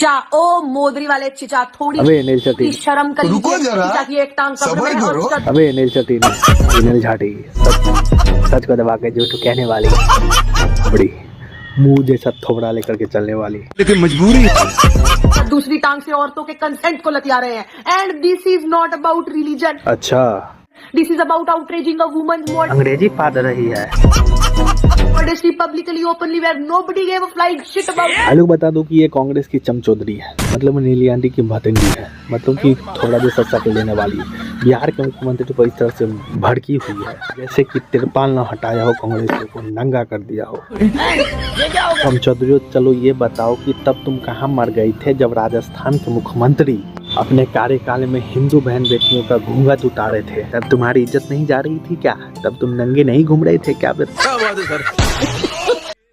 चिचा, ओ मोदरी वाले चिचा, थोड़ी शर्म कर लीजिए। एक टांग अबे नील चटी नील झाटी सच को दबा के झूठ कहने वाली बड़ी मुंह जैसा थोबड़ा लेकर के चलने वाली, लेकिन मजबूरी दूसरी टांग से औरतों के कंसेंट को लतिया रहे हैं। And this is not about religion, अच्छा this is about outraging a woman अंग्रेजी पाद रही है। modesty publicly openly where nobody gave a flying shit about it. आलू बता दो कि ये कांग्रेस की चमचौधरी है, मतलब नीली आंटी की भतंगी है, मतलब कि थोड़ा जो सस्ता के लेने वाली है। बिहार के मुख्यमंत्री तो इस तरह से भड़की हुई है जैसे कि तिरपाल न हटाया हो, कांग्रेस को नंगा कर दिया हो। चमचौधरी, चलो ये बताओ कि तब तुम कहाँ मर गई थे जब राजस्थान के मुख्यमंत्री अपने कार्यकाल में हिंदू बहन बेटियों का घूंघट उतारे थे? तब तुम्हारी इज्जत नहीं जा रही थी क्या? तब तुम नंगे नहीं घूम रहे थे क्या?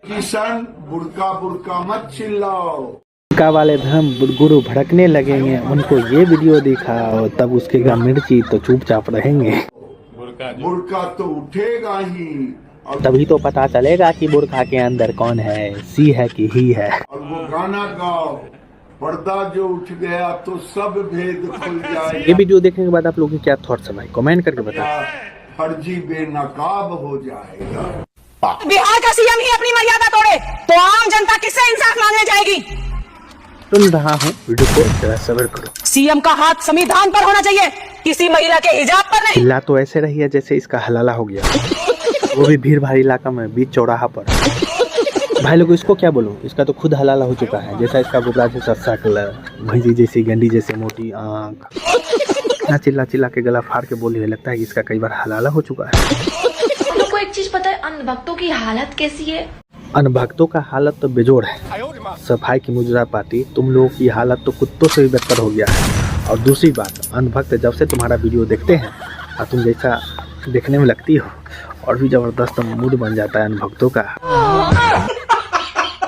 किसान बुड़का बुड़का मत चिल्लाओ, बुड़का वाले धर्म गुरु भड़कने लगेंगे, उनको ये वीडियो दिखाओ तब उसके मिर्ची तो चुपचाप रहेंगे। बुड़का तो उठेगा ही, तभी तो पता चलेगा कि बुरखा के अंदर कौन है, सी है कि ही है। और वो गाना गाओ, पर्दा जो उठ गया तो सब भेद खुल जाएगा। ये वीडियो देखने के बाद आप लोगों के क्या थॉट्स है भाई, कमेंट करके बताओ। फर्जी बेनकाब हो जाएगा। बिहार का सीएम ही अपनी मर्यादा तोड़े तो आम जनता किससे इंसाफ मांगने जाएगी? सुन रहा हूँ, वीडियो को जरा सब्र करो। सीएम का हाथ संविधान पर होना चाहिए, किसी महिला के हिजाब पर नहीं। हिला तो ऐसे रही है जैसे इसका हलाला हो गया, वो भी भीड़ भारी इलाका में बीच चौराहा पर। भाई लोग इसको क्या बोलूं, इसका तो खुद हलाला हो चुका है। जैसा इसका गुबरा जैसा शक्ल, भैंसी जैसी गंडी जैसे मोटी आँख, चिल्ला चिल्ला के गला फाड़ के बोली है, लगता है कि इसका कई बार हलाला हो चुका है। तुमको एक चीज पता है, अनभक्तों की हालत कैसी है? अनभक्तों का हालत तो बेजोड़ है। सफाई की मुजरा पाती, तुम लोगों की हालत तो कुत्तों से भी बेहतर हो गया है। और दूसरी बात, अनभक्त जब से तुम्हारा वीडियो देखते हैं और तुम जैसा देखने में लगती हो, और भी जबरदस्त मूड बन जाता है अनभक्तों का।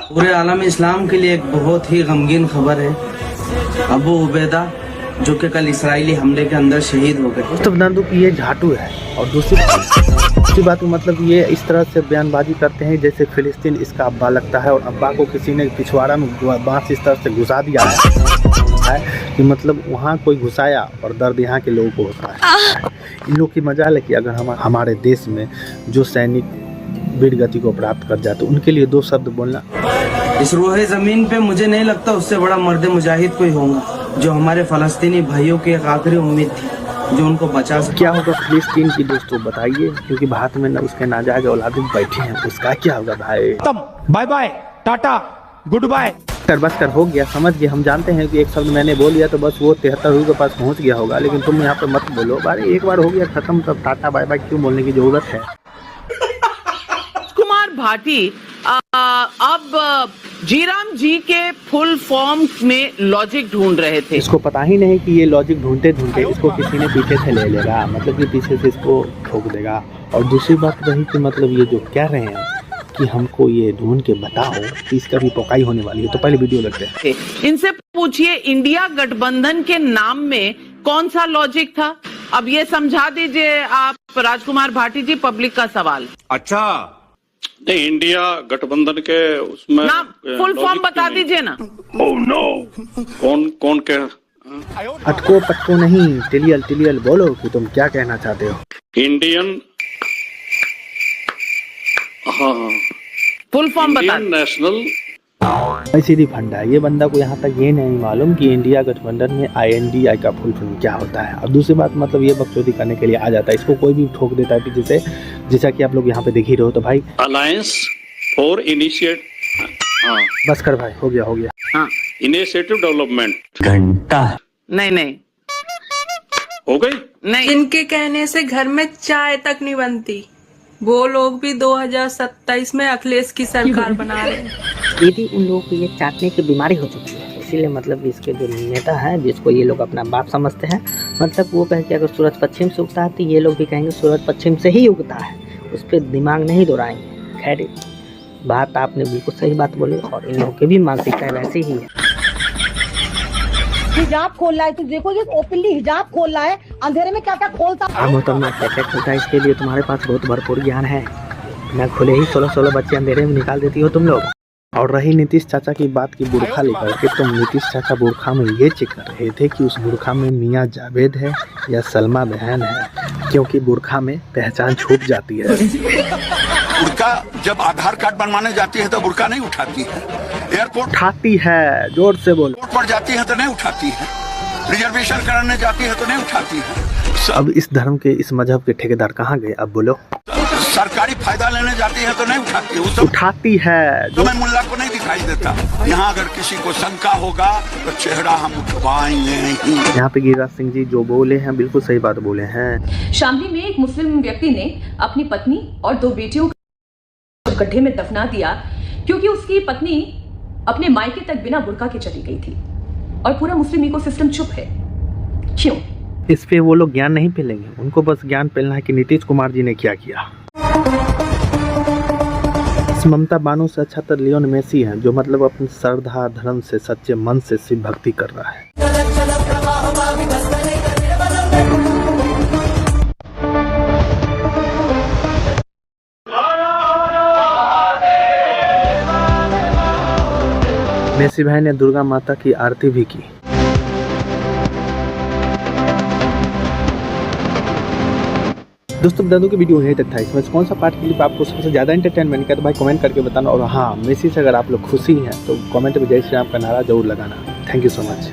पूरे आलम इस्लाम के लिए एक बहुत ही गमगीन खबर है। अबू उबैदा जो कि कल इसराइली हमले के अंदर शहीद हो गए। तो बता दूं कि ये झाटू है। और दूसरी बात मतलब ये इस तरह से बयानबाजी करते हैं जैसे फिलिस्तीन इसका अब्बा लगता है, और अब्बा को किसी ने पिछवाड़ा में बांस इस तरह से घुसा दिया है कि मतलब वहाँ कोई घुसाया और दर्द यहाँ के लोगों को होता है। इन लोग की मजाल है कि अगर हमारे देश में जो सैनिक वीर गति को प्राप्त कर जाते, उनके लिए दो शब्द बोलना। इस रोहे जमीन पे मुझे नहीं लगता उससे बड़ा मर्द मुजाहिद कोई होगा, जो हमारे फलस्तीनी भाइयों की एक आखिरी उम्मीद थी, जो उनको बचा सके। क्या होगा फिलिस्तीन की दोस्तों बताइए, क्योंकि भारत में न उसके नाजायज औलाद बैठे हैं, उसका क्या होगा भाई? Bye bye tata goodbye. बस कर हो गया, समझ गए। हम जानते हैं कि एक शब्द मैंने बोल दिया तो बस वो 73 के पास पहुंच गया होगा, लेकिन तुम यहाँ पे मत बोलो। अरे एक बार हो गया खत्म, तब टाटा बाय बाय क्यों बोलने की जरूरत है? कुमार भाटी अब जीराम जी के फुल फॉर्म में लॉजिक ढूंढ रहे थे। इसको पता ही नहीं कि ये लॉजिक ढूंढते ढूंढते इसको किसी ने पीछे से ले लेगा, मतलब कि पीछे से इसको ठोक देगा। और दूसरी बात रही कि मतलब ये जो कह रहे हैं कि हमको ये ढूंढ के बताओ कि इसका भी पोकाई होने वाली है, तो पहले वीडियो लगते हैं। इनसे पूछिए इंडिया गठबंधन के नाम में कौन सा लॉजिक था? अब ये समझा दीजिए आप राजकुमार भाटी जी, पब्लिक का सवाल। अच्छा नहीं, इंडिया गठबंधन के उसमें नाम फुल फॉर्म बता दीजिए ना। ओह नो, कौन के? अटको पटको नहीं, टिलियल बोलो कि तुम क्या कहना चाहते हो। इंडियन, हाँ फुल फॉर्म बता। नेशनल सीधी फंडा। ये बंदा को यहाँ तक ये नहीं मालूम कि इंडिया गठबंधन में INDI का फुल फॉर्म क्या होता है। और दूसरी बात मतलब ये बकचोदी करने के लिए आ जाता है, इसको कोई भी ठोक देता है कि जैसा कि आप लोग यहाँ पे देख ही रहे हो। तो भाई अलायंस फॉर इनिशिएट, हाँ बस कर भाई, हो गया। हाँ इनिशिएटिव डेवलपमेंट घंटा नहीं हो गई नहीं। इनके कहने से घर में चाय तक नहीं बनती। वो लोग भी 2027 में अखिलेश की सरकार बना रहे हैं। दीदी, उन लोगों को ये चाटने की बीमारी हो चुकी है, इसीलिए मतलब इसके जो नेता है जिसको ये लोग अपना बाप समझते हैं, मतलब वो कहे कि अगर सूरज पश्चिम से उगता है तो ये लोग भी कहेंगे सूरज पश्चिम से ही उगता है, उस पर दिमाग नहीं दौड़ाएंगे। खैर, बात आपने बिल्कुल सही बात बोली, और इन लोगों की भी मानसिकता वैसे ही है। हिजाब खोल रहा है, तो देखो ये ओपनली हिजाब खोल रहा है, अंधेरे में क्या क्या खोलता है। मोहतरमा क्या खोलता है, इसके लिए तुम्हारे पास बहुत भरपूर ज्ञान है। न खुले ही 16 बच्चे अंधेरे में निकाल देती हो तुम लोग। और रही नीतीश चाचा की बात की बुरखा लेकर के, तो नीतीश चाचा बुरखा में ये चेक कर रहे थे कि उस बुरखा में मियाँ जावेद है या सलमा बहन है, क्योंकि बुरखा में पहचान छूट जाती है। बुरका जब आधार कार्ड बनवाने जाती है तो बुरका नहीं उठाती है, एयरपोर्ट उठाती है, जोर से बोलो। पर जाती है तो नहीं उठाती है, रिजर्वेशन कराने जाती है तो नहीं उठाती है। अब इस धर्म के, इस मजहब के ठेकेदार कहाँ गए? अब बोलो। सरकारी फायदा लेने जाती है तो नहीं उठाती है, वो सब उठाती है। तो मैं मुल्ला को नहीं दिखाई देता। यहाँ अगर किसी को शंका होगा तो चेहरा हम उठवाएंगे ही। यहाँ पे गिरिराज सिंह जी जो बोले हैं बिल्कुल सही बात बोले हैं। शामली में एक मुस्लिम व्यक्ति ने अपनी पत्नी और 2 बेटियों को गड्ढे में दफना दिया क्योंकि उसकी पत्नी अपने मायके तक बिना बुर्का के चली गई थी और पूरा मुस्लिम इकोसिस्टम चुप है। क्यों? इस पे वो लोग ज्ञान नहीं फैलेंगे, उनको बस ज्ञान फैलना है कि नीतीश कुमार जी ने क्या किया। इस ममता बानो से अच्छा तो लियोन मेसी है, जो मतलब अपनी श्रद्धा धर्म से, सच्चे मन से शिव भक्ति कर रहा है। मेसी भाई ने दुर्गा माता की आरती भी की। दोस्तों बता दूं कि वीडियो यहीं तक था। इसमें कौन सा पार्ट क्लिप आपको सबसे ज़्यादा एंटरटेनमेंट किया तो भाई कमेंट करके बताना। और हाँ, मेसी से अगर आप लोग खुशी हैं तो कमेंट में जय श्री राम का नारा जरूर लगाना। Thank you so much.